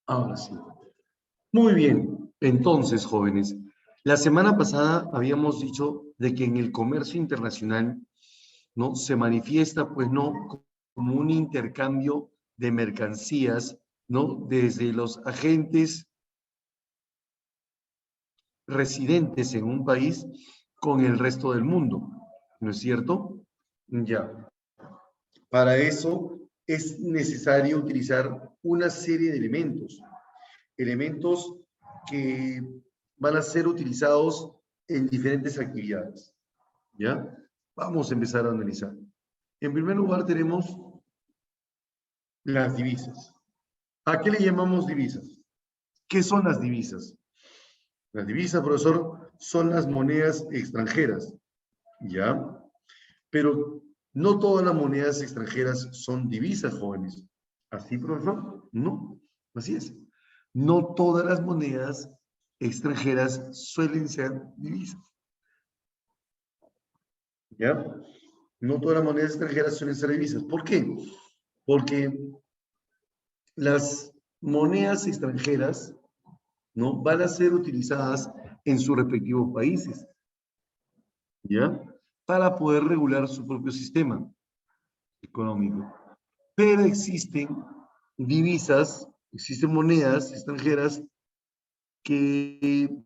Ahora sí. Muy bien. Entonces, jóvenes, la semana pasada habíamos dicho de que en el comercio internacional, ¿no? Se manifiesta, pues, ¿no? Como un intercambio de mercancías, ¿no? Desde los agentes residentes en un país con el resto del mundo, ¿no es cierto? Ya. Para eso es necesario utilizar una serie de elementos que van a ser utilizados en diferentes actividades. ¿Ya? Vamos a empezar a analizar. En primer lugar tenemos las divisas. ¿A qué le llamamos divisas? ¿Qué son las divisas? Las divisas, profesor, son las monedas extranjeras, ¿ya? Pero no todas las monedas extranjeras son divisas, jóvenes. ¿Así, profesor? No, así es. No todas las monedas extranjeras suelen ser divisas, ¿ya? No todas las monedas extranjeras suelen ser divisas. ¿Por qué? Porque las monedas extranjeras, ¿no? Van a ser utilizadas en sus respectivos países, ¿ya? Para poder regular su propio sistema económico. Pero existen divisas, existen monedas extranjeras que,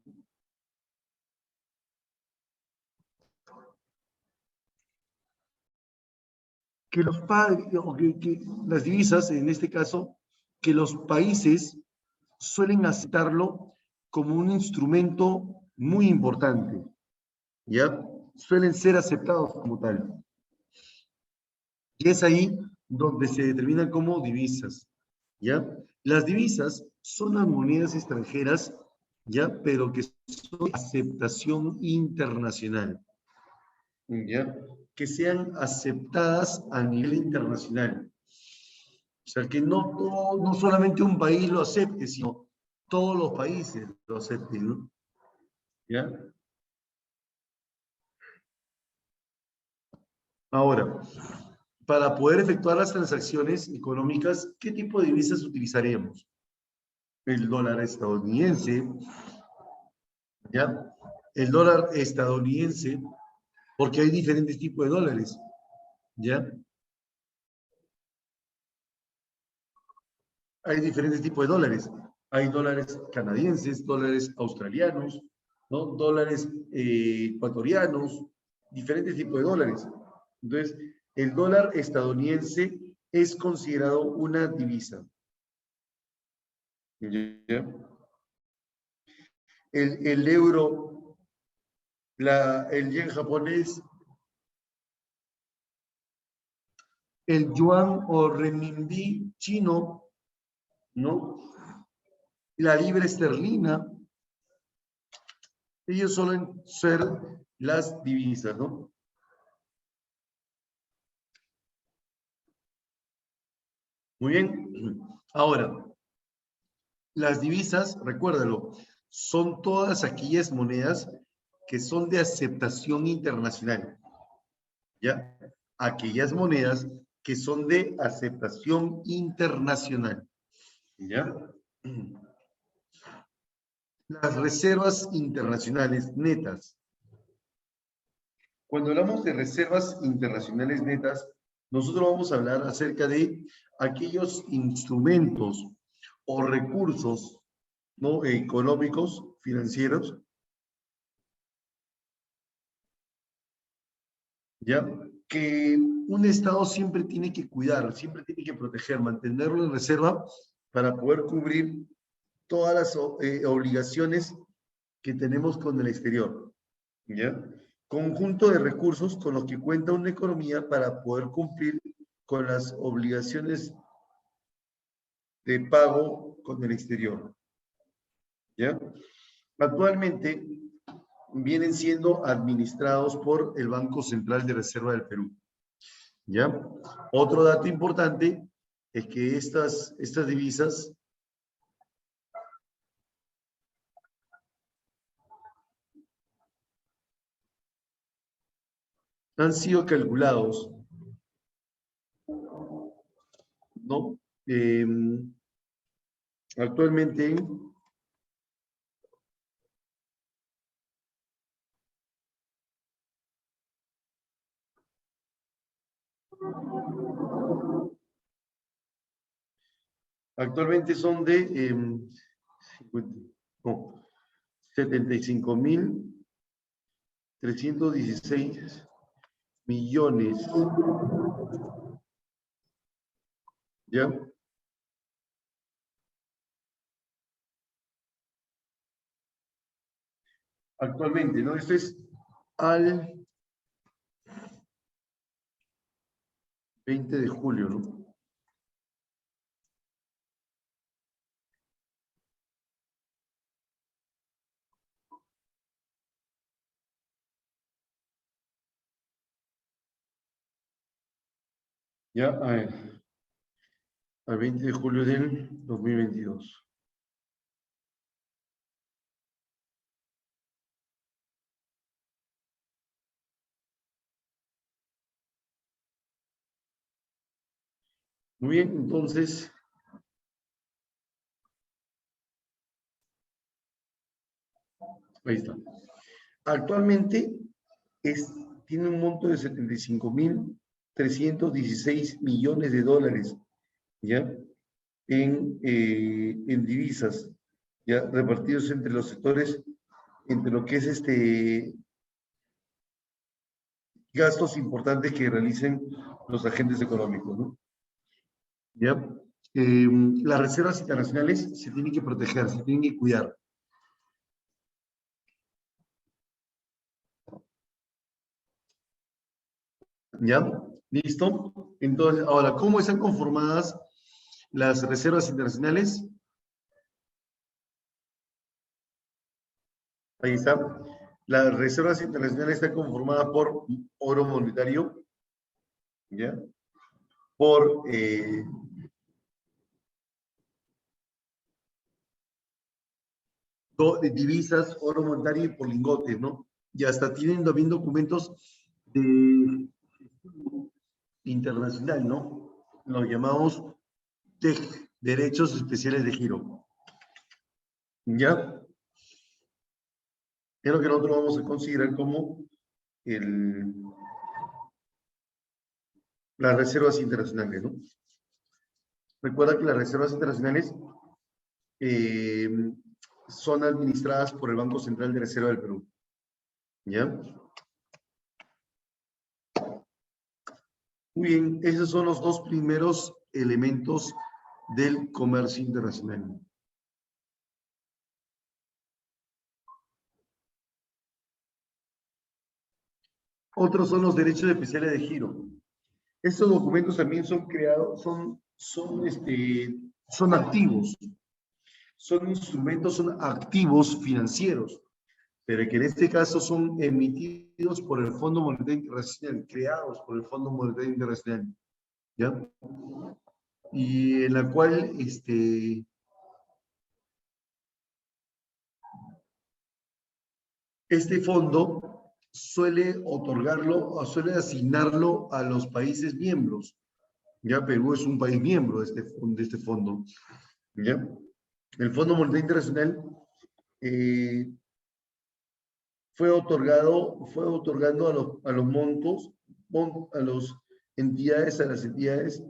que los o que las divisas, en este caso, que los países suelen aceptarlo como un instrumento muy importante, ¿ya? Suelen ser aceptados como tal. Y es ahí donde se determinan como divisas, ¿ya? Las divisas son las monedas extranjeras, ¿ya? Pero que son de aceptación internacional, ¿ya? Que sean aceptadas a nivel internacional. O sea, que no, no solamente un país lo acepte, sino todos los países lo acepten, ¿no? ¿Ya? Ahora, para poder efectuar las transacciones económicas, ¿qué tipo de divisas utilizaríamos? El dólar estadounidense, ¿ya? El dólar estadounidense, porque hay diferentes tipos de dólares, ¿ya? Hay diferentes tipos de dólares. Hay dólares canadienses, dólares australianos, ¿no? Dólares ecuatorianos, diferentes tipos de dólares. Entonces, el dólar estadounidense es considerado una divisa. ¿Ya? El euro, el yen japonés, el yuan o renminbi chino, ¿no? La libra esterlina, ellos suelen ser las divisas, ¿no? Muy bien. Ahora, las divisas, recuérdalo, son todas aquellas monedas que son de aceptación internacional, ¿ya? Aquellas monedas que son de aceptación internacional, ¿ya? Las reservas internacionales netas. Cuando hablamos de reservas internacionales netas, nosotros vamos a hablar acerca de aquellos instrumentos o recursos, ¿no? Económicos, financieros, ¿ya? Que un Estado siempre tiene que cuidar, siempre tiene que proteger, mantenerlo en reserva para poder cubrir todas las obligaciones que tenemos con el exterior, ¿ya? Conjunto de recursos con los que cuenta una economía para poder cumplir con las obligaciones de pago con el exterior, ¿ya? Actualmente vienen siendo administrados por el Banco Central de Reserva del Perú, ¿ya? Otro dato importante es que estas divisas han sido calculados, ¿no? Actualmente, actualmente son de 75.316 millones. ¿Ya? Actualmente, ¿no? Esto es al 20 de julio, ¿no? Ya, al 20 de julio del 2022. Muy bien, entonces, ahí está. Actualmente tiene un monto de 75.316 millones de dólares, ¿ya? En divisas, ¿ya? Repartidos entre los sectores, entre lo que es gastos importantes que realicen los agentes económicos, ¿no? ¿Ya? Las reservas internacionales se tienen que proteger, se tienen que cuidar. ¿Ya? ¿Listo? Entonces, ahora, ¿cómo están conformadas las reservas internacionales? Ahí está. Las reservas internacionales están conformadas por oro monetario, ¿ya? Por divisas, oro monetario y por lingotes, ¿no? Y hasta tienen también documentos de internacional, ¿no? Los llamamos TEG, Derechos Especiales de Giro. ¿Ya? Es lo que nosotros vamos a considerar como el, las reservas internacionales, ¿no? Recuerda que las reservas internacionales eh, son administradas por el Banco Central de Reserva del Perú. ¿Ya? Muy bien, esos son los dos primeros elementos del comercio internacional. Otros son los derechos especiales de giro. Estos documentos también son creados, son activos, son instrumentos, son activos financieros, pero que en este caso son emitidos por el Fondo Monetario Internacional, creados por el Fondo Monetario Internacional, ¿ya? Y en la cual, este fondo suele otorgarlo o suele asignarlo a los países miembros. Ya Perú es un país miembro de este fondo. ¿Ya? El Fondo Monetario Internacional eh, fue otorgando a los montos, a las entidades,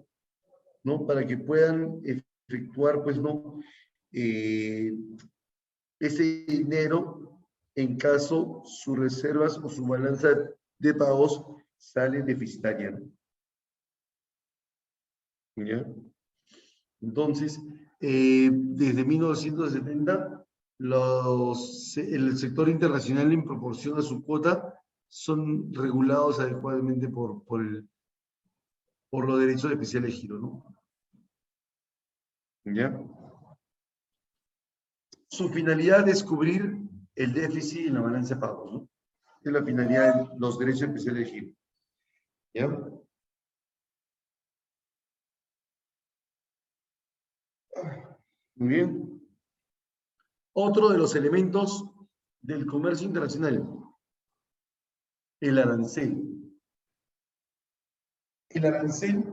¿no? Para que puedan efectuar, pues, ¿no? Eh, ese dinero en caso sus reservas o su balanza de pagos sale deficitaria. ¿Ya? Entonces, desde 1970, el sector internacional en proporción a su cuota son regulados adecuadamente por los derechos especiales de giro, ¿no? ¿Ya? Su finalidad es cubrir el déficit en la balanza de pagos, ¿no? Es la finalidad de los derechos especiales de giro. ¿Ya? Muy bien. Otro de los elementos del comercio internacional, el arancel. El arancel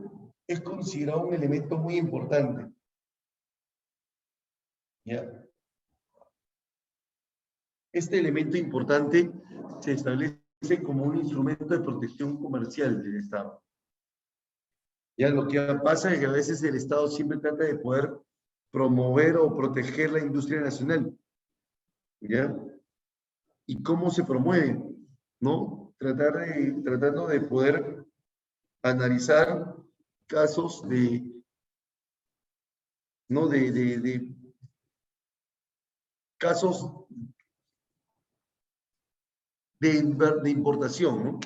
es considerado un elemento muy importante. ¿Ya? Este elemento importante se establece como un instrumento de protección comercial del Estado. Ya lo que pasa es que a veces el Estado siempre trata de poder promover o proteger la industria nacional. ¿Ya? ¿Y cómo se promueve? ¿No? Tratando de poder analizar casos ¿no? De casos de importación, ¿no?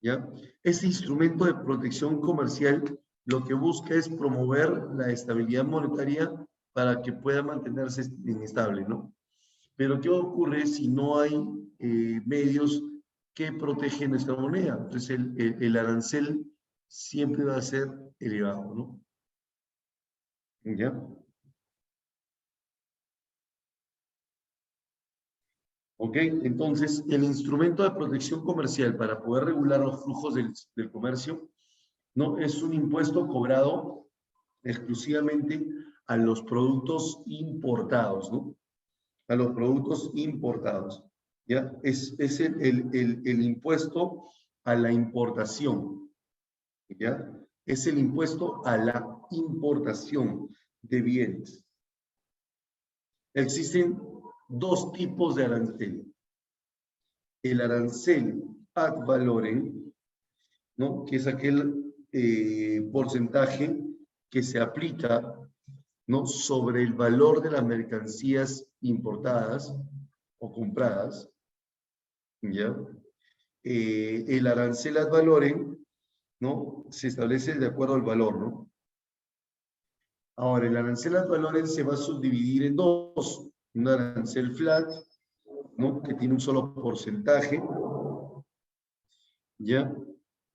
¿Ya? Este instrumento de protección comercial lo que busca es promover la estabilidad monetaria para que pueda mantenerse estable, ¿no? Pero ¿qué ocurre si no hay medios que protegen nuestra moneda? Entonces el arancel siempre va a ser elevado, ¿no? ¿Ya? ¿Ok? Entonces, el instrumento de protección comercial para poder regular los flujos del comercio, ¿no? Es un impuesto cobrado exclusivamente a los productos importados, ¿no? A los productos importados, ¿ya? Es el impuesto a la importación, ¿ya? Es el impuesto a la importación de bienes. Existen dos tipos de arancel. El arancel ad valorem, ¿no? Que es aquel porcentaje que se aplica, ¿no? Sobre el valor de las mercancías importadas o compradas, ¿ya? El arancel ad valorem, ¿no? Se establece de acuerdo al valor, ¿no? Ahora, el arancel ad valorem se va a subdividir en dos. Un arancel flat, ¿no? Que tiene un solo porcentaje, ¿ya?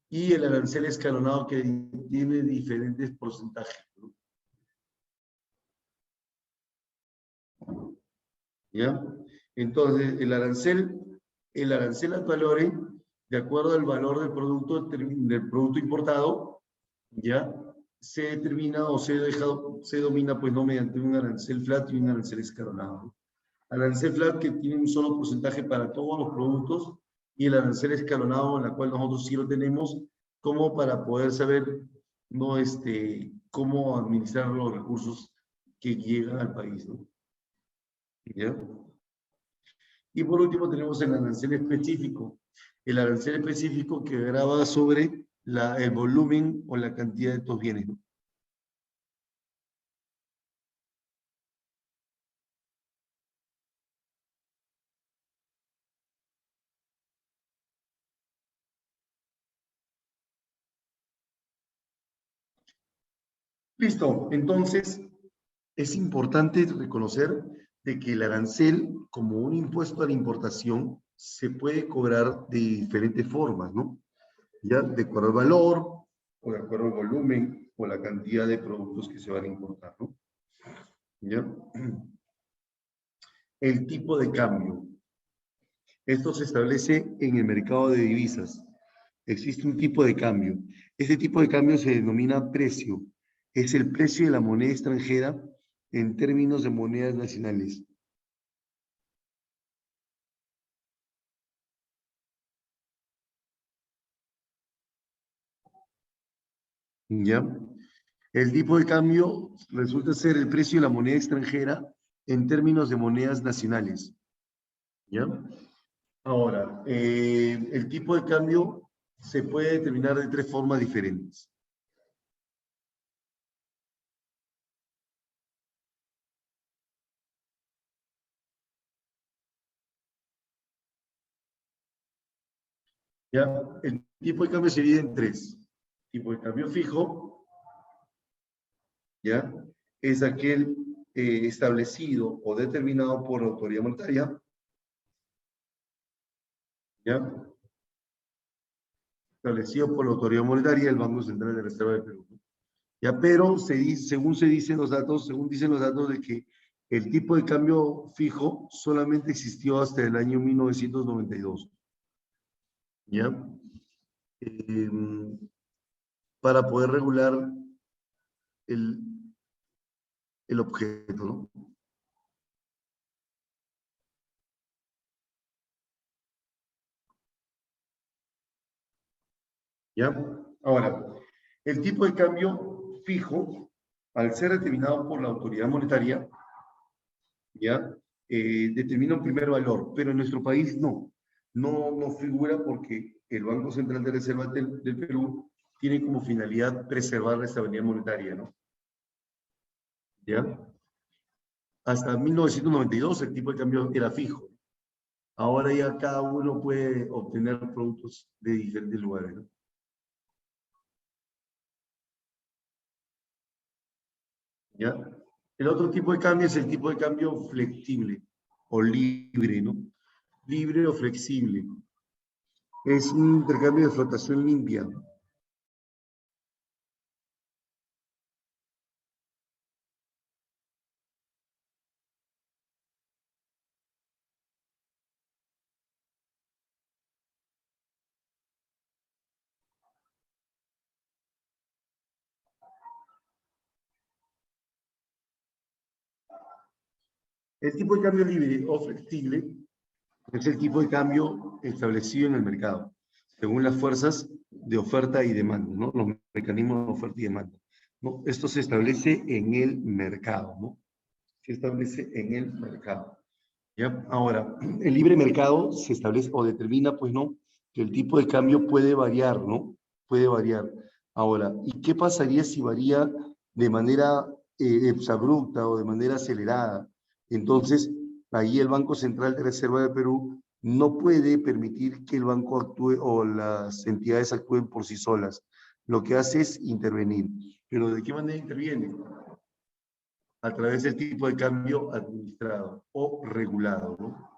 Y el arancel escalonado que tiene diferentes porcentajes, ¿no? ¿Ya? Entonces, el arancel ad valorem, de acuerdo al valor del producto importado, ¿ya? Se determina o se domina, pues, no mediante un arancel flat y un arancel escalonado. Arancel flat que tiene un solo porcentaje para todos los productos y el arancel escalonado, en la cual nosotros sí lo tenemos, como para poder saber, ¿no? Cómo administrar los recursos que llegan al país, ¿no? ¿Ya? Y por último tenemos el arancel específico. El arancel específico que grava sobre el volumen o la cantidad de estos bienes, ¿no? Listo. Entonces, es importante reconocer de que el arancel, como un impuesto a la importación, se puede cobrar de diferentes formas, ¿no? Ya de acuerdo al valor, o de acuerdo al volumen, o la cantidad de productos que se van a importar, ¿no? ¿Ya? El tipo de cambio. Esto se establece en el mercado de divisas. Existe un tipo de cambio. Ese tipo de cambio se denomina precio. Es el precio de la moneda extranjera en términos de monedas nacionales. ¿Ya? El tipo de cambio resulta ser el precio de la moneda extranjera en términos de monedas nacionales. ¿Ya? Ahora, el tipo de cambio se puede determinar de tres formas diferentes. ¿Ya? El tipo de cambio se divide en tres. Tipo de cambio fijo, ¿ya? Es aquel establecido o determinado por la autoridad monetaria, ¿ya? Establecido por la autoridad monetaria, el Banco Central de Reserva del Perú. ¿Ya? Pero según se dicen los datos, según dicen los datos de que el tipo de cambio fijo solamente existió hasta el año 1992, ¿ya? Eh, para poder regular el, el objeto, ¿no? ¿Ya? Ahora, el tipo de cambio fijo, al ser determinado por la autoridad monetaria, ¿ya? Determina un primer valor, pero en nuestro país no figura porque el Banco Central de Reserva del Perú tiene como finalidad preservar la estabilidad monetaria, ¿no? ¿Ya? Hasta 1992 el tipo de cambio era fijo. Ahora ya cada uno puede obtener productos de diferentes lugares, ¿no? ¿Ya? El otro tipo de cambio es el tipo de cambio flexible o libre, ¿no? Libre o flexible. Es un intercambio de flotación limpia. El tipo de cambio libre o flexible es el tipo de cambio establecido en el mercado, según las fuerzas de oferta y demanda, ¿no? Los mecanismos de oferta y demanda, ¿no? Esto se establece en el mercado, ¿no? Se establece en el mercado. ¿Ya? Ahora, el libre mercado se establece o determina, pues, ¿no? Que el tipo de cambio puede variar, ¿no? Puede variar. Ahora, ¿y qué pasaría si varía de manera abrupta o de manera acelerada? Entonces, ahí el Banco Central de Reserva de Perú no puede permitir que el banco actúe o las entidades actúen por sí solas. Lo que hace es intervenir. ¿Pero de qué manera interviene? A través del tipo de cambio administrado o regulado, ¿no?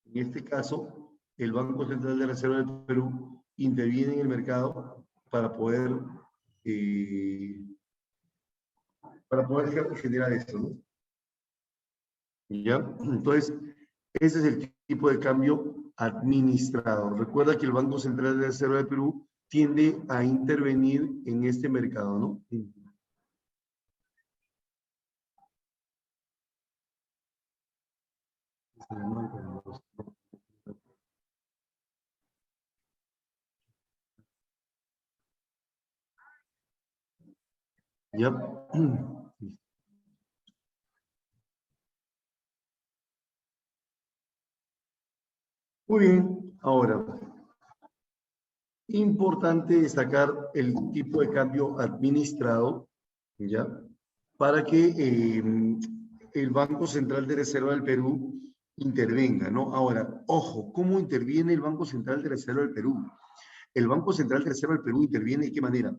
En este caso, el Banco Central de Reserva del Perú interviene en el mercado para poder, eh, generar esto, ¿no? ¿Ya? Entonces, ese es el tipo de cambio administrado. Recuerda que el Banco Central de Reserva del Perú tiende a intervenir en este mercado, ¿no? ¿Ya? Muy bien. Ahora, importante destacar el tipo de cambio administrado, ¿ya? Para que el Banco Central de Reserva del Perú intervenga, ¿no? Ahora, ojo, ¿cómo interviene el Banco Central de Reserva del Perú? El Banco Central de Reserva del Perú interviene ¿de qué manera?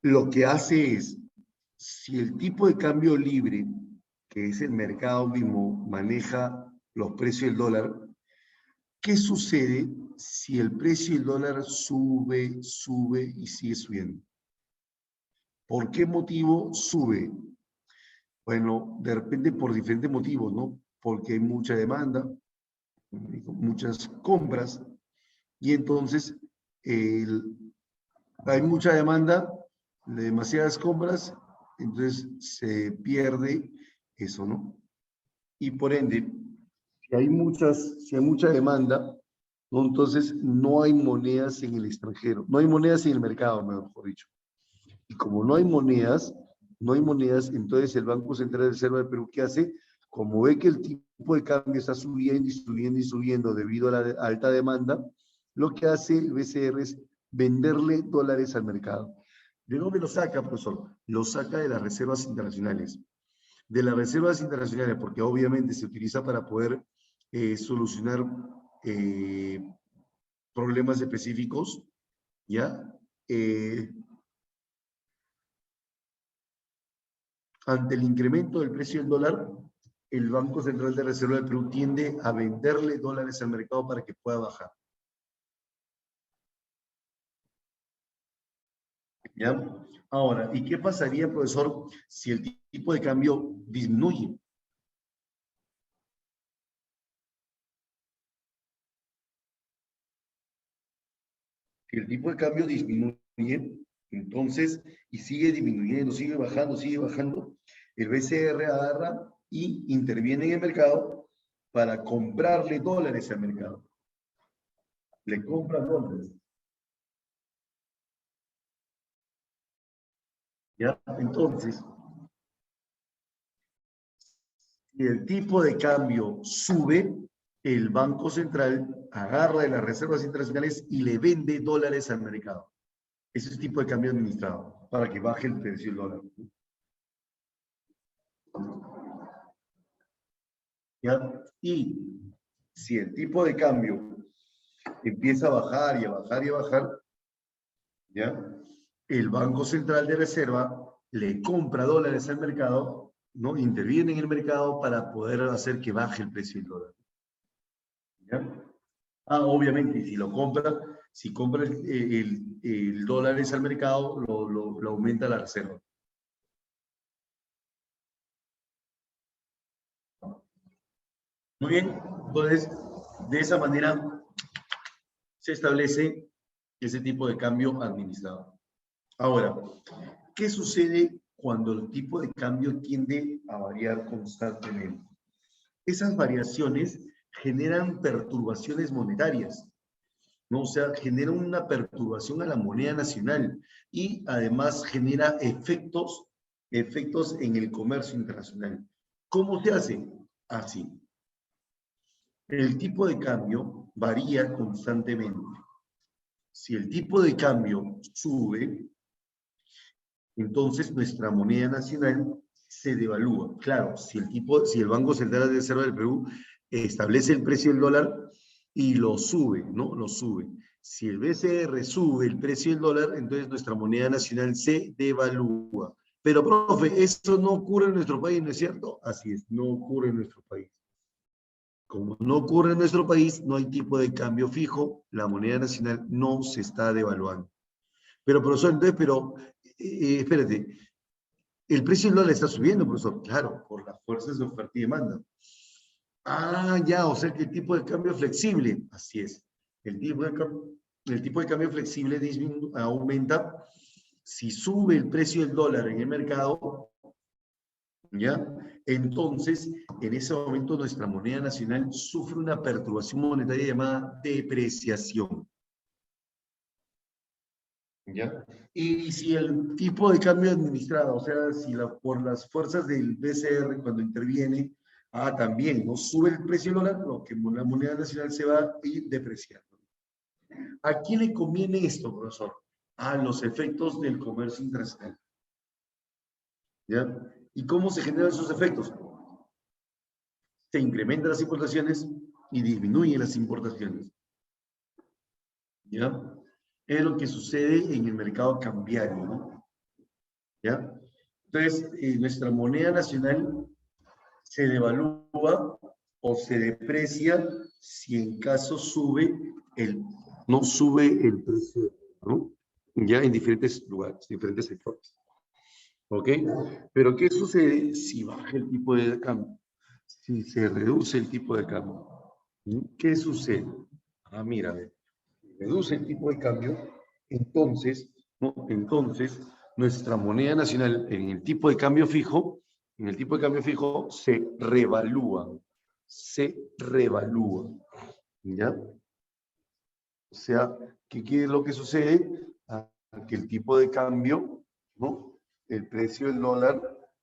Lo que hace es, si el tipo de cambio libre, que es el mercado mismo, maneja los precios del dólar, ¿qué sucede si el precio del dólar sube y sigue subiendo? ¿Por qué motivo sube? Bueno, de repente por diferentes motivos, ¿no? Porque hay mucha demanda, muchas compras, y entonces el- hay mucha demanda, demasiadas compras, entonces se pierde eso, ¿no? Y por ende, si hay mucha demanda, ¿no? Entonces no hay monedas en el extranjero, no hay monedas en el mercado, mejor dicho. Y como no hay monedas, entonces el Banco Central de Reserva de Perú, ¿qué hace? Como ve que el tipo de cambio está subiendo y subiendo y subiendo debido a la alta demanda, lo que hace el BCR es venderle dólares al mercado. ¿De dónde lo saca, profesor? Lo saca de las reservas internacionales. De las reservas internacionales, porque obviamente se utiliza para poder solucionar eh, problemas específicos, ¿ya? Eh, Ante el incremento del precio del dólar, el Banco Central de Reserva del Perú tiende a venderle dólares al mercado para que pueda bajar. ¿Ya? Ahora, ¿y qué pasaría, profesor, si el tipo de cambio disminuye? Si el tipo de cambio disminuye, Entonces, y sigue disminuyendo, sigue bajando, el BCR agarra y interviene en el mercado para comprarle dólares al mercado. Le compra dólares. ¿Ya? Entonces, si el tipo de cambio sube, el Banco Central agarra de las reservas internacionales y le vende dólares al mercado. Ese es el tipo de cambio administrado, para que baje el precio del dólar. ¿Ya? Y si el tipo de cambio empieza a bajar y a bajar y a bajar, ¿ya? El Banco Central de Reserva le compra dólares al mercado, ¿no? Interviene en el mercado para poder hacer que baje el precio del dólar. ¿Ya? Ah, obviamente, si lo compra, si compra el dólares al mercado, lo aumenta la reserva. Muy bien, entonces, de esa manera se establece ese tipo de cambio administrado. Ahora, ¿qué sucede cuando el tipo de cambio tiende a variar constantemente? Esas variaciones generan perturbaciones monetarias, ¿no? O sea, genera una perturbación a la moneda nacional y además genera efectos en el comercio internacional. ¿Cómo se hace? Así. El tipo de cambio varía constantemente. Si el tipo de cambio sube, entonces nuestra moneda nacional se devalúa. Claro, si el Banco Central de Reserva del Perú establece el precio del dólar y lo sube, ¿no? Lo sube. Si el BCR sube el precio del dólar, entonces nuestra moneda nacional se devalúa. Pero, profe, eso no ocurre en nuestro país, ¿no es cierto? Así es, no ocurre en nuestro país. Como no ocurre en nuestro país, no hay tipo de cambio fijo, la moneda nacional no se está devaluando. Pero, profesor, entonces, espérate, el precio del dólar está subiendo, profesor. Claro, por las fuerzas de oferta y demanda. Ah, ya, o sea que el tipo de cambio es flexible. Así es. El tipo de cambio flexible aumenta si sube el precio del dólar en el mercado, ¿ya? Entonces, en ese momento nuestra moneda nacional sufre una perturbación monetaria llamada depreciación. ¿Ya? Y si el tipo de cambio administrado, o sea, si por las fuerzas del BCR cuando interviene, también no sube el precio del dólar, lo que la moneda nacional se va a ir depreciando. ¿A quién le conviene esto, profesor? A los efectos del comercio internacional. ¿Ya? ¿Y cómo se generan esos efectos? Se incrementan las importaciones y disminuyen las importaciones. ¿Ya? Es lo que sucede en el mercado cambiario, ¿no? ¿Ya? Entonces, nuestra moneda nacional se devalúa o se deprecia si en caso no sube el precio, ¿no? Ya en diferentes lugares, diferentes sectores. ¿Ok? Pero ¿qué sucede si baja el tipo de cambio? Si se reduce el tipo de cambio. ¿Qué sucede? Mira, reduce el tipo de cambio, entonces, ¿no? Entonces, nuestra moneda nacional en el tipo de cambio fijo se revalúa, ¿ya? O sea, ¿qué es lo que sucede? Que el tipo de cambio, ¿no? El precio del dólar,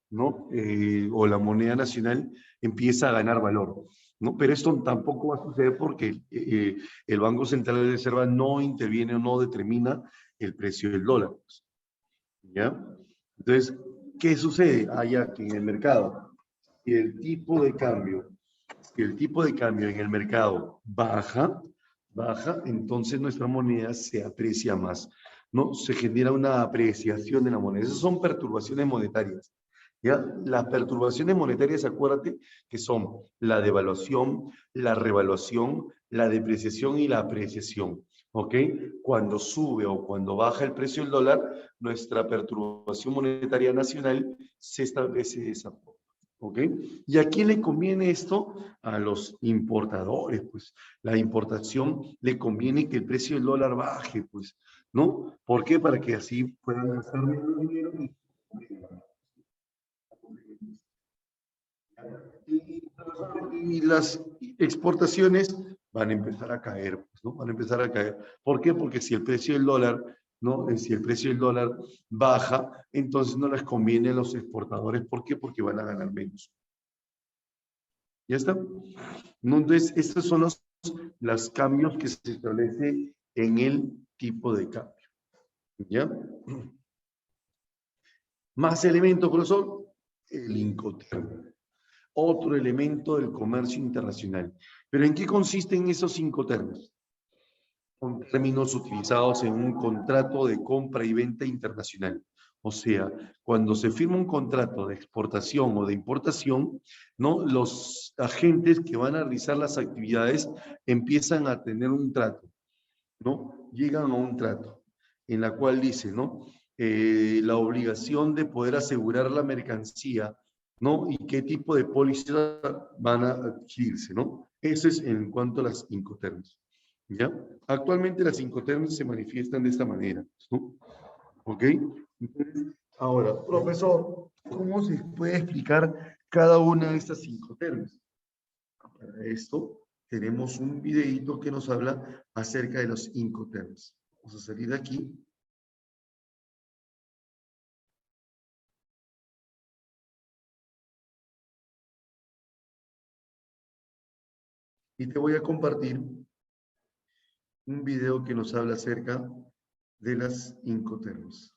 ¿no? O la moneda nacional empieza a ganar valor, ¿no? Pero esto tampoco va a suceder porque el Banco Central de Reserva no interviene o no determina el precio del dólar, ¿ya? Entonces, ¿qué sucede? Ya que en el mercado, si el tipo de cambio, en el mercado baja, entonces nuestra moneda se aprecia más, ¿no? Se genera una apreciación de la moneda. Esas son perturbaciones monetarias, ¿ya? Las perturbaciones monetarias, acuérdate que son la devaluación, la revaluación, la depreciación y la apreciación, ¿ok? Cuando sube o cuando baja el precio del dólar, nuestra perturbación monetaria nacional se establece de esa forma. ¿Ok? ¿Y a quién le conviene esto? A los importadores, pues. La importación le conviene que el precio del dólar baje, pues, ¿no? ¿Por qué? Para que así puedan gastar menos dinero y las exportaciones van a empezar a caer, pues, ¿no? Van a empezar a caer. ¿Por qué? Porque si el precio del dólar, ¿no? Si el precio del dólar baja, entonces no les conviene a los exportadores. ¿Por qué? Porque van a ganar menos. ¿Ya está? ¿No? Entonces, estos son los cambios que se establece en el tipo de cambio. ¿Ya? Más elementos, profesor, el Incoterm. Otro elemento del comercio internacional. ¿Pero en qué consisten esos Incoterms? Son términos utilizados en un contrato de compra y venta internacional. O sea, cuando se firma un contrato de exportación o de importación, ¿no? Los agentes que van a realizar las actividades empiezan a tener un trato, ¿no? Llegan a un trato en la cual dice, ¿no? La obligación de poder asegurar la mercancía, ¿no? Y qué tipo de póliza van a adquirirse, ¿no? Eso es en cuanto a las Incoterms, ¿ya? Actualmente las Incoterms se manifiestan de esta manera, ¿no? ¿Ok? Entonces, ahora, profesor, ¿cómo se puede explicar cada una de estas Incoterms? Para esto tenemos un videito que nos habla acerca de los Incoterms. Vamos a salir de aquí. Y te voy a compartir un video que nos habla acerca de las Incoterms.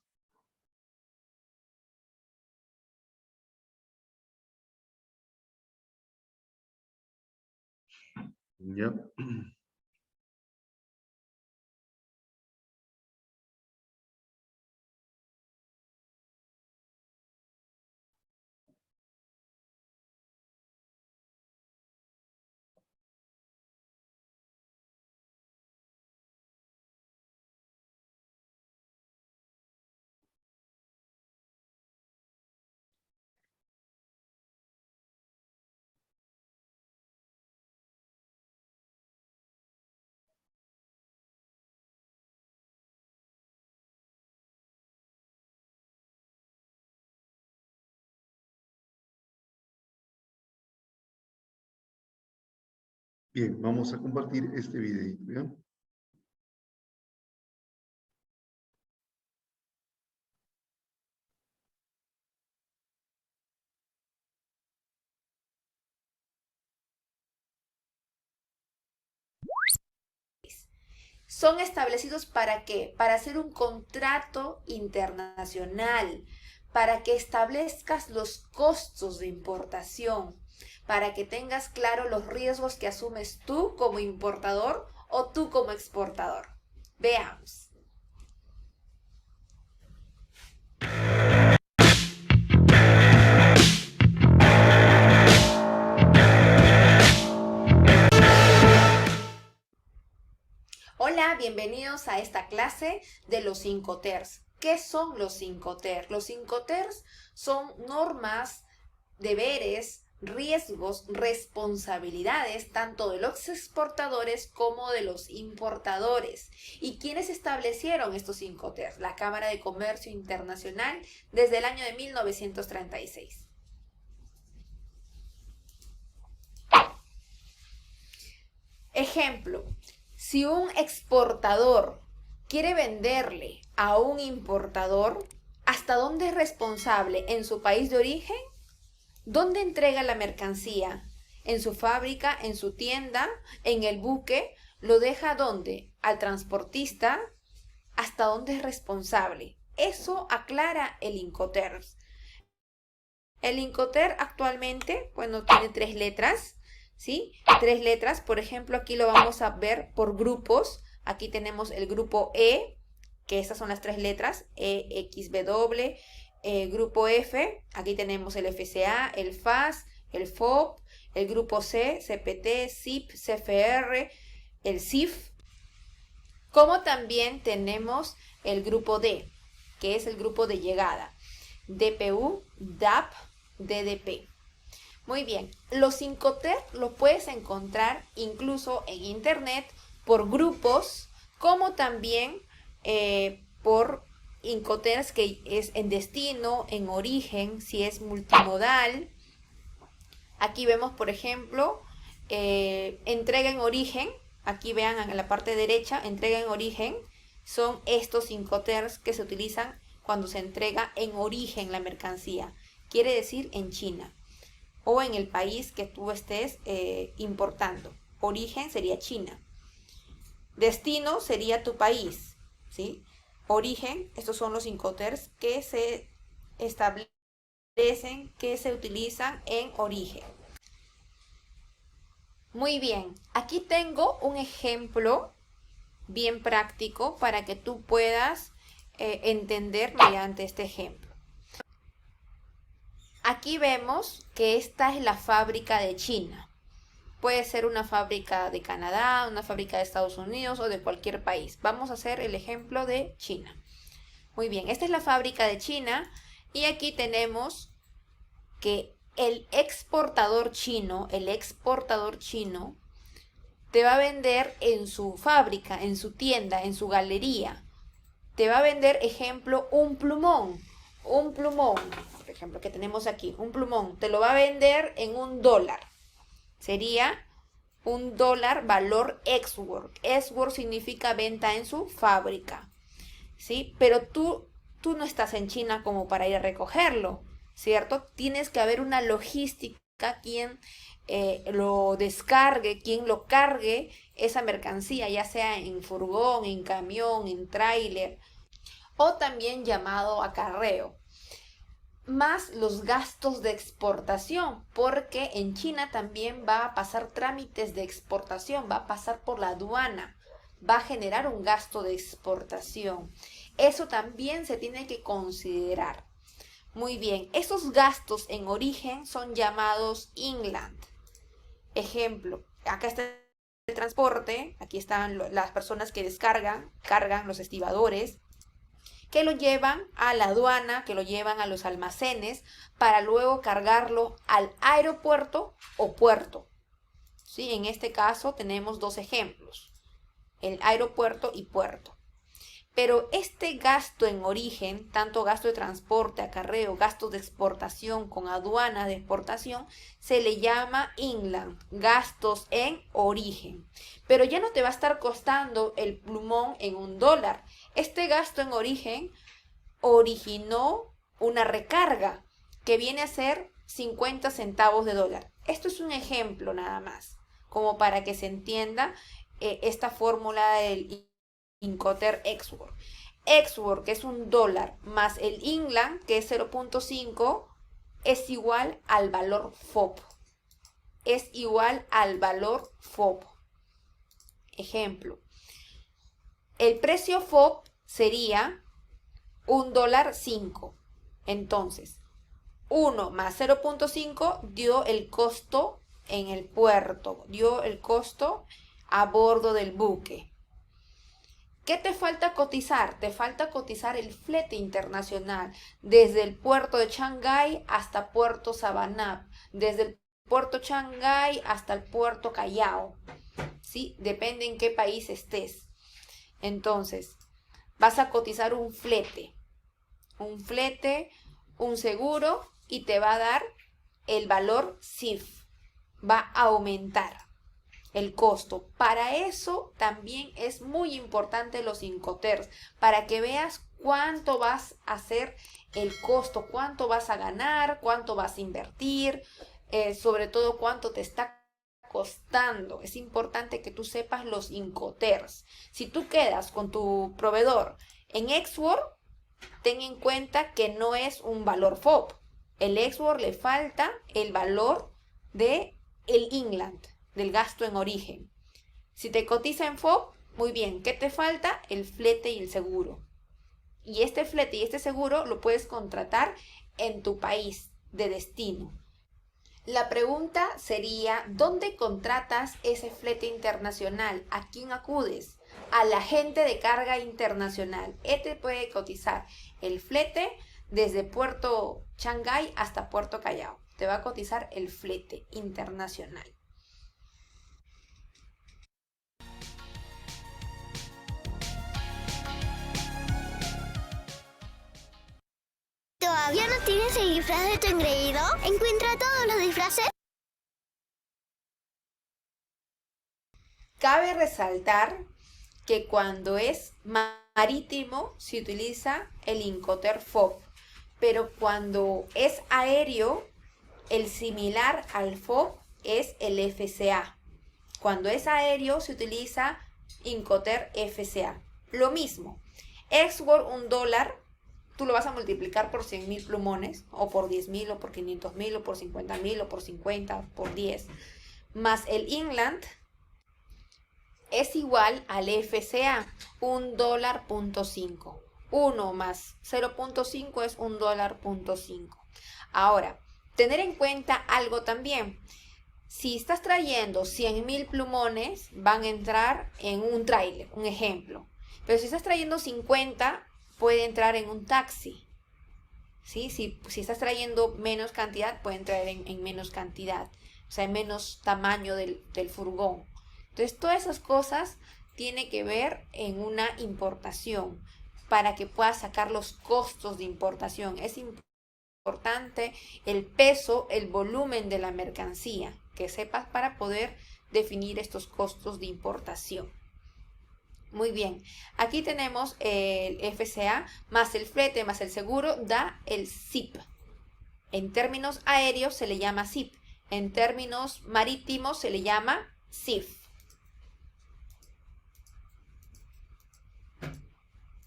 ¿Ya? Bien, vamos a compartir este videito, ¿ya? Son establecidos ¿para qué? Para hacer un contrato internacional, para que establezcas los costos de importación, para que tengas claro los riesgos que asumes tú como importador o tú como exportador. Veamos. Hola, bienvenidos a esta clase de los Incoterms. ¿Qué son los Incoterms? Los Incoterms son normas, deberes, riesgos, responsabilidades tanto de los exportadores como de los importadores. ¿Y quiénes establecieron estos Incoterms? La Cámara de Comercio Internacional desde el año de 1936. Ejemplo, si un exportador quiere venderle a un importador, ¿hasta dónde es responsable? ¿En su país de origen? ¿Dónde entrega la mercancía? ¿En su fábrica? ¿En su tienda? ¿En el buque? ¿Lo deja dónde? ¿Al transportista? ¿Hasta dónde es responsable? Eso aclara el Incoterms. El Incoterm actualmente, bueno, tiene 3 letras, ¿sí? 3 letras, por ejemplo, aquí lo vamos a ver por grupos. Aquí tenemos el grupo E, que estas son las 3 letras, E, X, W. Grupo F, aquí tenemos el FCA, el FAS, el FOB, el grupo C, CPT, CIP, CFR, el CIF, como también tenemos el grupo D, que es el grupo de llegada, DPU, DAP, DDP. Muy bien, los Incoterms los puedes encontrar incluso en internet por grupos, como también por Incoterms, que es en destino, en origen, si es multimodal. Aquí vemos, por ejemplo, entrega en origen. Aquí vean en la parte derecha, entrega en origen. Son estos Incoterms que se utilizan cuando se entrega en origen la mercancía. Quiere decir en China o en el país que tú estés importando. Origen sería China. Destino sería tu país, ¿sí? Origen, estos son los Incoterms que se establecen, que se utilizan en origen. Muy bien, aquí tengo un ejemplo bien práctico para que tú puedas entender mediante este ejemplo. Aquí vemos que esta es la fábrica de China. Puede ser una fábrica de Canadá, una fábrica de Estados Unidos o de cualquier país. Vamos a hacer el ejemplo de China. Muy bien, esta es la fábrica de China y aquí tenemos que el exportador chino te va a vender en su fábrica, en su tienda, en su galería. Te va a vender, ejemplo, un plumón, por ejemplo, que tenemos aquí, un plumón. Te lo va a vender en $1. Sería $1 valor ex-work. Ex-work significa venta en su fábrica, ¿sí? Pero tú no estás en China como para ir a recogerlo, ¿cierto? Tienes que haber una logística, quien lo descargue, quien lo cargue esa mercancía, ya sea en furgón, en camión, en tráiler, o también llamado acarreo, más los gastos de exportación, porque en China también va a pasar trámites de exportación, va a pasar por la aduana, va a generar un gasto de exportación. Eso también se tiene que considerar. Muy bien, esos gastos en origen son llamados inland. Ejemplo, acá está el transporte, aquí están las personas que cargan los estibadores, que lo llevan a la aduana, que lo llevan a los almacenes, para luego cargarlo al aeropuerto o puerto. ¿Sí? En este caso tenemos dos ejemplos, el aeropuerto y puerto. Pero este gasto en origen, tanto gasto de transporte, acarreo, gasto de exportación con aduana de exportación, se le llama inland, gastos en origen. Pero ya no te va a estar costando el plumón en $1. Este gasto en origen originó una recarga que viene a ser 50 centavos de dólar. Esto es un ejemplo nada más, como para que se entienda esta fórmula del Incoterm ex-work. Ex-work, que es $1, más el inland, que es 0.5, es igual al valor FOB. Es igual al valor FOB. Ejemplo, el precio FOB sería $1.05. Entonces, 1 más 0.5 dio el costo en el puerto, dio el costo a bordo del buque. ¿Qué te falta cotizar? Te falta cotizar el flete internacional desde el puerto de Shanghái hasta Puerto Savanap, desde el puerto Shanghái hasta el puerto Callao, ¿sí? Depende en qué país estés. Entonces, vas a cotizar un flete, un seguro, y te va a dar el valor CIF. Va a aumentar el costo. Para eso también es muy importante los Incoterms, para que veas cuánto vas a hacer el costo, cuánto vas a ganar, cuánto vas a invertir, sobre todo cuánto te está costando. Es importante que tú sepas los Incoterms. Si tú quedas con tu proveedor en ex-work, ten en cuenta que no es un valor FOB. El ex-work le falta el valor de el inland, del gasto en origen. Si te cotiza en FOB, muy bien. ¿Qué te falta? El flete y el seguro. Y este flete y este seguro lo puedes contratar en tu país de destino. La pregunta sería, ¿dónde contratas ese flete internacional? ¿A quién acudes? Al agente de carga internacional. Este puede cotizar el flete desde Puerto Shanghái hasta Puerto Callao. Te va a cotizar el flete internacional. ¿Todavía no tienes el disfraz de tu engreído? Encuentra todos los disfraces. Cabe resaltar que cuando es marítimo se utiliza el Incoterm FOB, pero cuando es aéreo, el similar al FOB es el FCA. Cuando es aéreo se utiliza Incoterm FCA. Lo mismo, Xwork $1, tú lo vas a multiplicar por 100.000 plumones, o por 10.000, o por 500.000, o por 50.000, o por 50, por 10, más el Inland es igual al FCA, $1.5. 1 más 0.5 es $1.5. Ahora, tener en cuenta algo también. Si estás trayendo 100.000 plumones, van a entrar en un tráiler, un ejemplo. Pero si estás trayendo 50, puede entrar en un taxi. ¿Sí? Si estás trayendo menos cantidad, puede entrar en menos cantidad. O sea, en menos tamaño del furgón. Entonces, todas esas cosas tienen que ver en una importación para que puedas sacar los costos de importación. Es importante el peso, el volumen de la mercancía, que sepas para poder definir estos costos de importación. Muy bien, aquí tenemos el FCA más el flete más el seguro da el SIP. En términos aéreos se le llama SIP, en términos marítimos se le llama SIF.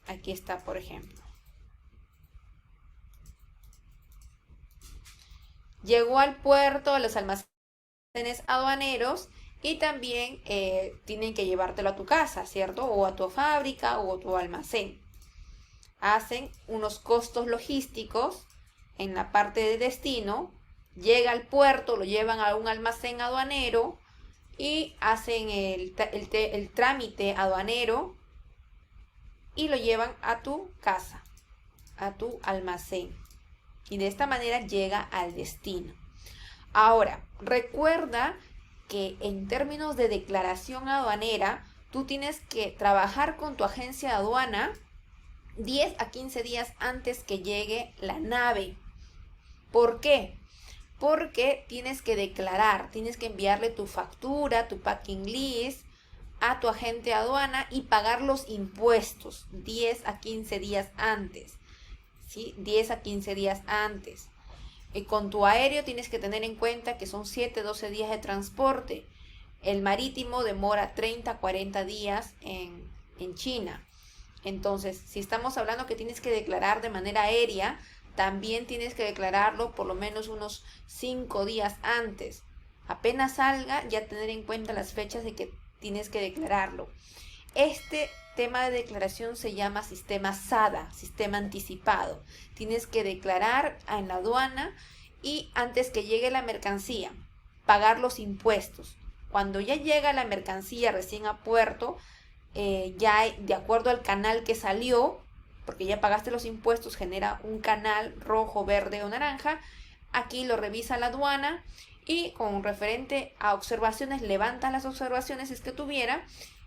Aquí está, por ejemplo. Llegó al puerto, a los almacenes aduaneros y también tienen que llevártelo a tu casa, ¿cierto? O a tu fábrica o a tu almacén. Hacen unos costos logísticos en la parte de destino, llega al puerto, lo llevan a un almacén aduanero y hacen el trámite aduanero y lo llevan a tu casa, a tu almacén. Y de esta manera llega al destino. Ahora, recuerda que en términos de declaración aduanera, tú tienes que trabajar con tu agencia de aduana 10 a 15 días antes que llegue la nave. ¿Por qué? Porque tienes que declarar, tienes que enviarle tu factura, tu packing list a tu agente de aduana y pagar los impuestos 10 a 15 días antes. ¿Sí? 10 a 15 días antes. Con tu aéreo tienes que tener en cuenta que son 7 a 12 días de transporte. El marítimo demora 30 a 40 días en China. Entonces, si estamos hablando que tienes que declarar de manera aérea, también tienes que declararlo por lo menos unos 5 días antes. Apenas salga, ya tener en cuenta las fechas de que tienes que declararlo. Este tema de declaración se llama sistema SADA, sistema anticipado. Tienes que declarar en la aduana y antes que llegue la mercancía, pagar los impuestos. Cuando ya llega la mercancía recién a puerto, ya de acuerdo al canal que salió, porque ya pagaste los impuestos, genera un canal rojo, verde o naranja. Aquí lo revisa la aduana y con referente a observaciones, levanta las observaciones si es que tuviera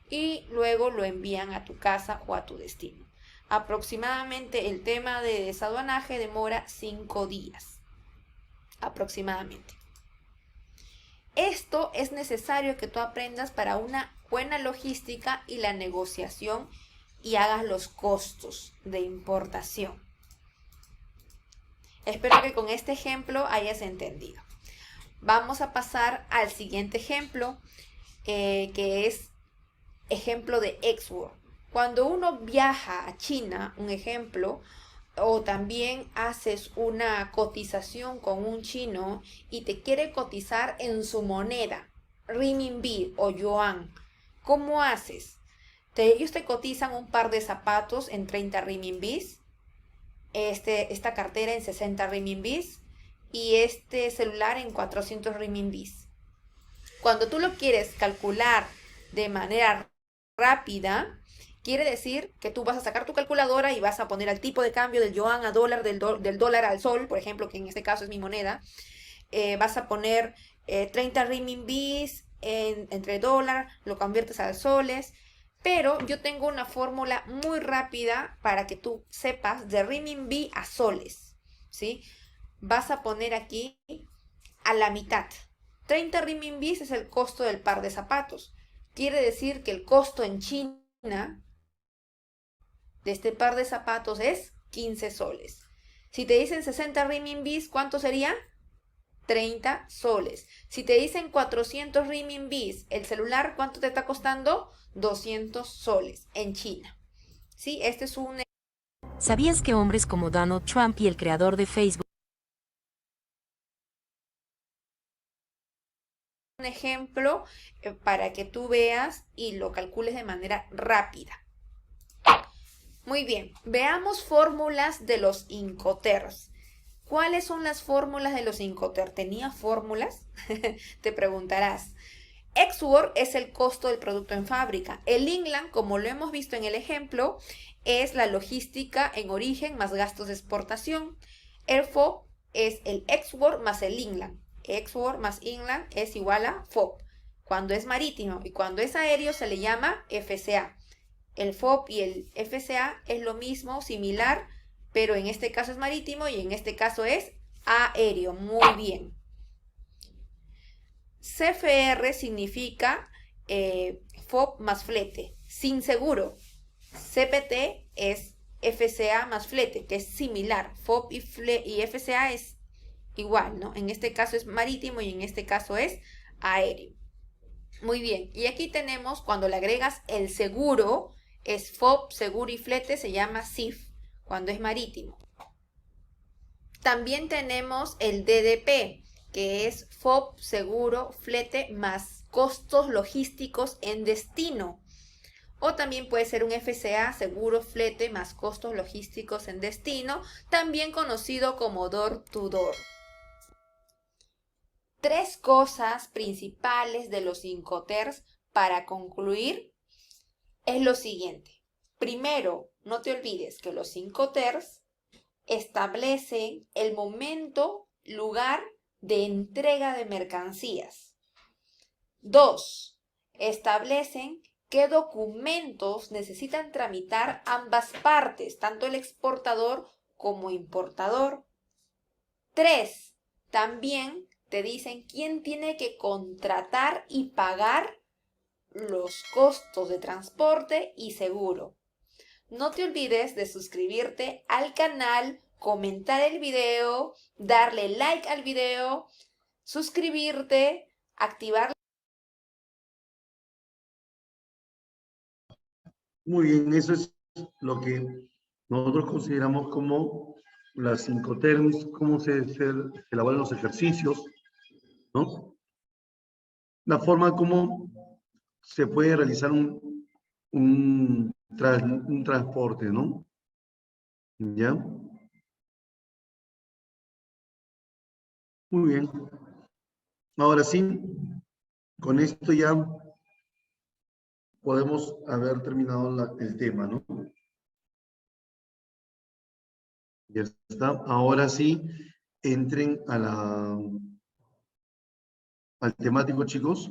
y luego lo envían a tu casa o a tu destino. Aproximadamente el tema de desaduanaje demora 5 días. Aproximadamente. Esto es necesario que tú aprendas para una buena logística y la negociación y hagas los costos de importación. Espero que con este ejemplo hayas entendido. Vamos a pasar al siguiente ejemplo, que es ejemplo de Xwork. Cuando uno viaja a China, un ejemplo, o también haces una cotización con un chino y te quiere cotizar en su moneda, renminbi o yuan, ¿cómo haces? Ellos te cotizan un par de zapatos en 30 renminbis, esta cartera en 60 renminbis y este celular en 400 renminbis. Cuando tú lo quieres calcular de manera rápida, quiere decir que tú vas a sacar tu calculadora y vas a poner el tipo de cambio del yuan a dólar, del dólar al sol, por ejemplo, que en este caso es mi moneda. Vas a poner 30 renminbis entre dólar, lo conviertes a soles. Pero yo tengo una fórmula muy rápida para que tú sepas de renminbi a soles. ¿sí? Vas a poner aquí a la mitad. 30 renminbis es el costo del par de zapatos. Quiere decir que el costo en China de este par de zapatos es 15 soles. Si te dicen 60 renminbis, ¿cuánto sería? 30 soles. Si te dicen 400 renminbis, el celular, ¿cuánto te está costando? 200 soles en China. ¿Sí? Este es un ¿Sabías que hombres como Donald Trump y el creador de Facebook ejemplo para que tú veas y lo calcules de manera rápida? Muy bien, veamos fórmulas de los Incoterms. ¿Cuáles son las fórmulas de los Incoterms? ¿Tenía fórmulas? Te preguntarás. Ex-work es el costo del producto en fábrica. El Inland, como lo hemos visto en el ejemplo, es la logística en origen más gastos de exportación. El FOB es el ex-work más el Inland. Ex-work más Inland es igual a FOB. Cuando es marítimo y cuando es aéreo se le llama FCA. El FOB y el FCA es lo mismo, similar, pero en este caso es marítimo y en este caso es aéreo. Muy bien. CFR significa FOB más flete, sin seguro. CPT es FCA más flete, que es similar. FOB y FCA es igual, ¿no? En este caso es marítimo y en este caso es aéreo. Muy bien, y aquí tenemos cuando le agregas el seguro, es FOB, seguro y flete, se llama CIF, cuando es marítimo. También tenemos el DDP, que es FOB, seguro, flete, más costos logísticos en destino. O también puede ser un FCA, seguro, flete, más costos logísticos en destino, también conocido como door to door. Tres cosas principales de los Incoterms para concluir es lo siguiente. Primero, no te olvides que los Incoterms establecen el momento, lugar de entrega de mercancías. 2. Establecen qué documentos necesitan tramitar ambas partes, tanto el exportador como importador. 3. También te dicen quién tiene que contratar y pagar los costos de transporte y seguro. No te olvides de suscribirte al canal, comentar el video, darle like al video, suscribirte, activar. Muy bien, eso es lo que nosotros consideramos como las Incoterms, cómo se elaboran los ejercicios, ¿no? La forma como se puede realizar un transporte, ¿no? ¿Ya? Muy bien. Ahora sí, con esto ya podemos haber terminado el tema, ¿no? Ya está. Ahora sí, entren al temático, chicos.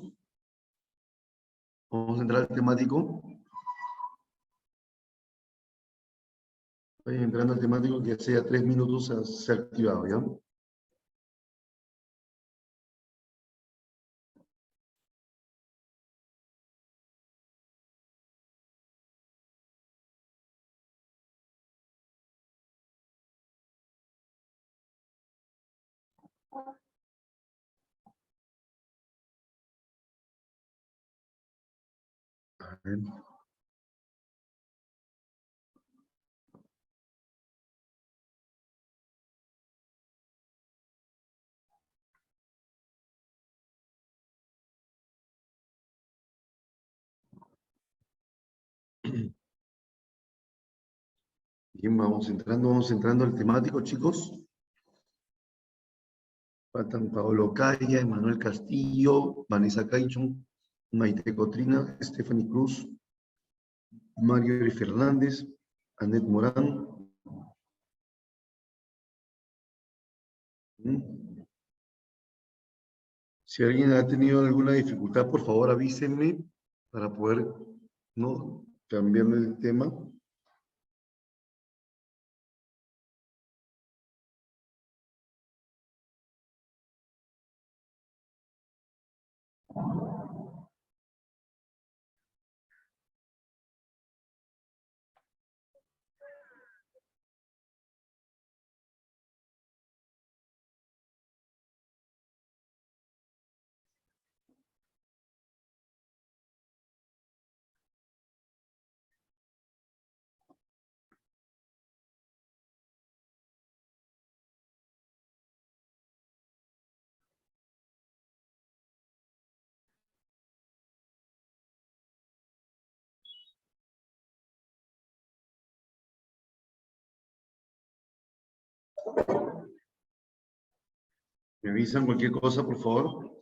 Vamos a entrar al temático. Vayan entrando al temático que sea 3 minutos se ha activado, ¿ya? A ver. Bien, vamos entrando al temático, chicos. Faltan Paolo Calla, Emanuel Castillo, Vanessa Caichon, Maite Cotrina, Stephanie Cruz, Mario Eri Fernández, Annette Morán. Si alguien ha tenido alguna dificultad, por favor avísenme para poder, ¿no?, cambiarle el tema. ¿Me avisan cualquier cosa, por favor?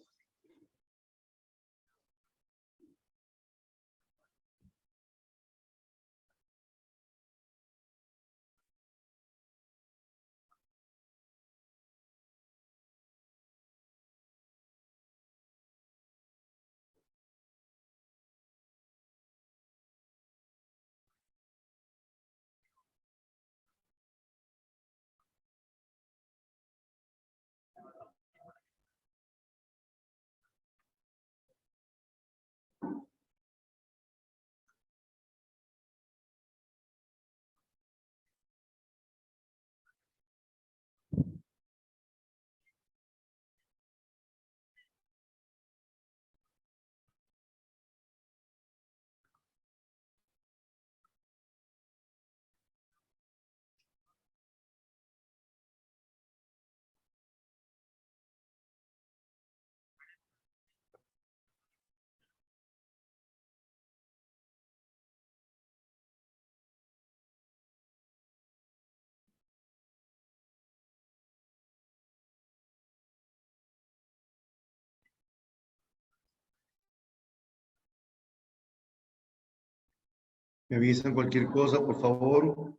¿Me avisan cualquier cosa, por favor?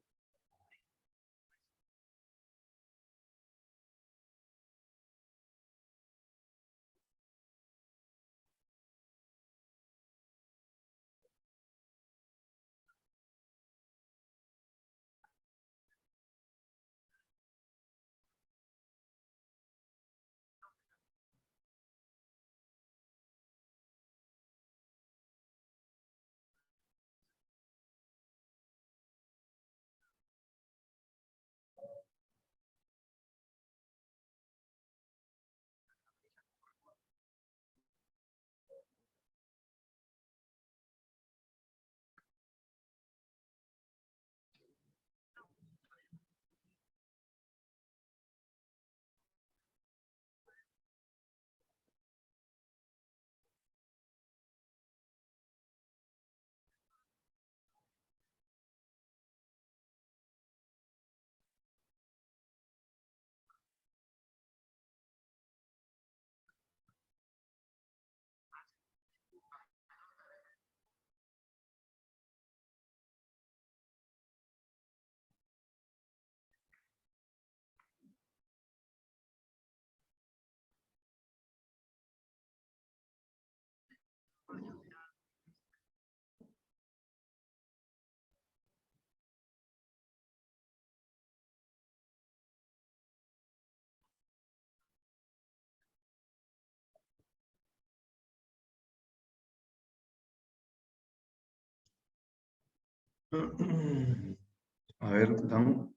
A ver, Dan.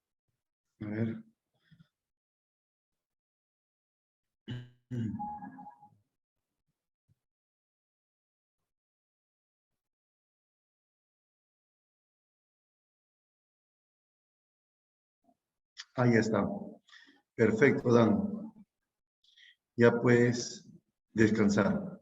A ver. Ahí está. Perfecto, Dan. Ya puedes descansar.